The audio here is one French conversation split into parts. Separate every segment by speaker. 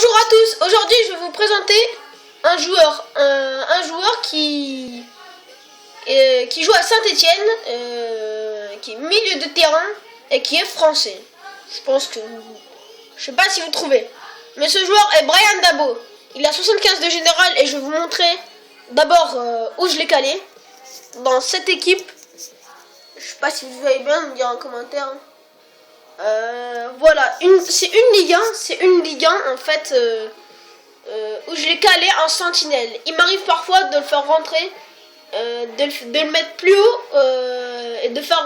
Speaker 1: Bonjour à tous, aujourd'hui je vais vous présenter un joueur qui joue à Saint-Étienne, qui est milieu de terrain et qui est français. Je sais pas si vous trouvez, mais ce joueur est Bryan Dabo. Il a 75 de général et je vais vous montrer d'abord où je l'ai calé dans cette équipe. Je sais pas si vous voyez bien, me dire en commentaire. Voilà, c'est une Ligue 1 en fait où je l'ai calé en sentinelle. Il m'arrive parfois de le faire rentrer, de le mettre plus haut et de faire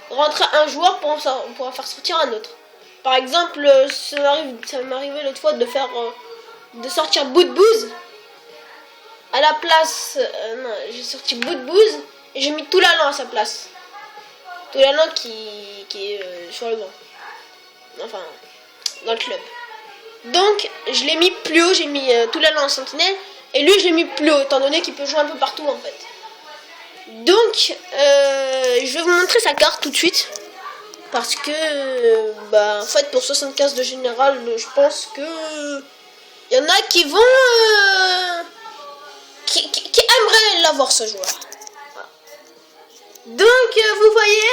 Speaker 1: rentrer un joueur pour en faire sortir un autre. Par exemple, ça m'est arrivé l'autre fois de sortir Boudbouz. À la place, non, j'ai sorti Boudbouz et j'ai mis Toulalan à sa place. Toulalan qui est sur le banc. Enfin, dans le club. Donc, je l'ai mis plus haut, j'ai mis Toulalan en sentinelle. Et lui, je l'ai mis plus haut, étant donné qu'il peut jouer un peu partout, en fait. Donc, je vais vous montrer sa carte tout de suite. Parce que, en fait, pour 75 de général, je pense que... il y en a qui vont... qui aimeraient l'avoir, ce joueur. Donc, vous voyez,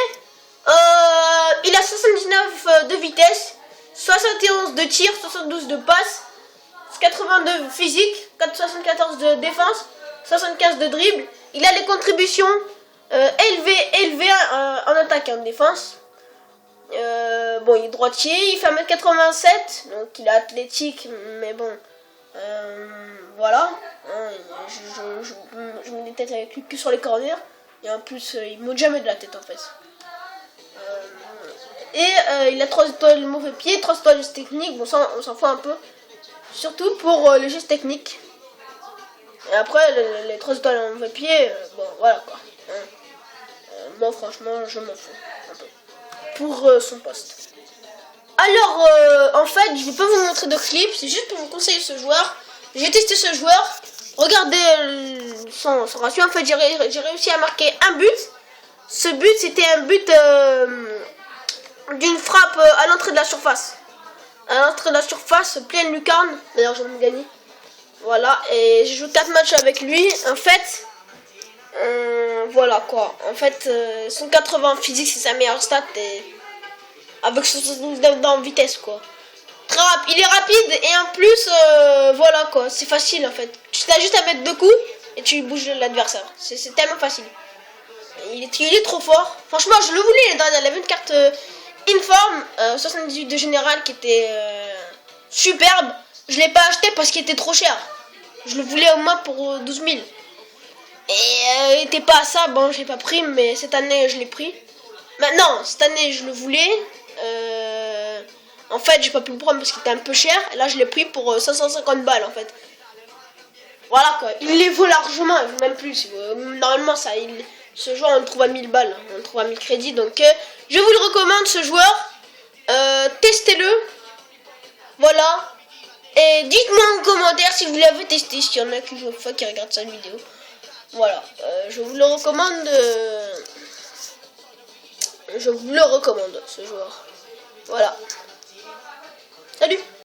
Speaker 1: il a 79 de vitesse, 71 de tir, 72 de passe, 82 physique, 74 de défense, 75 de dribble. Il a les contributions élevées en attaque et en défense. Bon, il est droitier, il fait 1m87, donc il est athlétique, mais bon, voilà. Je mets des têtes avec lui que sur les corners. Et en plus, il ne monte jamais de la tête en fait. Il a 3 étoiles de mauvais pied, 3 étoiles de gestes techniques. Bon, ça, on s'en fout un peu. Surtout pour les gestes techniques. Et après, les 3 étoiles de mauvais pied, bon, voilà quoi. Moi, franchement, je m'en fous un peu. Pour son poste. Alors, en fait, je vais pas vous montrer de clip. C'est juste pour vous conseiller ce joueur. J'ai testé ce joueur. Regardez son ratio. En fait, j'ai réussi à marquer un but. Ce but, c'était un but d'une frappe à l'entrée de la surface. À l'entrée de la surface, pleine lucarne. D'ailleurs, j'en ai gagné. Voilà. Et j'ai joué 4 matchs avec lui. En fait, voilà quoi. En fait, son 80 physique, c'est sa meilleure stat. Et avec son 79 dans vitesse quoi. Il est rapide et en plus voilà quoi, c'est facile en fait. Tu as juste à mettre 2 coups et tu bouges l'adversaire. C'est tellement facile. Il est trop fort. Franchement, je le voulais. Il avait une carte informe 78 de général qui était superbe. Je l'ai pas acheté parce qu'il était trop cher. Je le voulais au moins pour 12 000. Et il était pas à ça. Bon, j'ai pas pris, mais cette année je l'ai pris. Maintenant, cette année je le voulais. En fait, j'ai pas pu le prendre parce qu'il était un peu cher. Et là, je l'ai pris pour 550 balles en fait. Voilà quoi. Il les vaut largement, même plus. Normalement, ce joueur, on le trouve à 1000 balles. On le trouve à 1000 crédits. Donc, je vous le recommande ce joueur. Testez-le. Voilà. Et dites-moi en commentaire si vous l'avez testé. S'il y en a qui regardent cette vidéo. Voilà. Je vous le recommande. Je vous le recommande ce joueur. Voilà. Salut!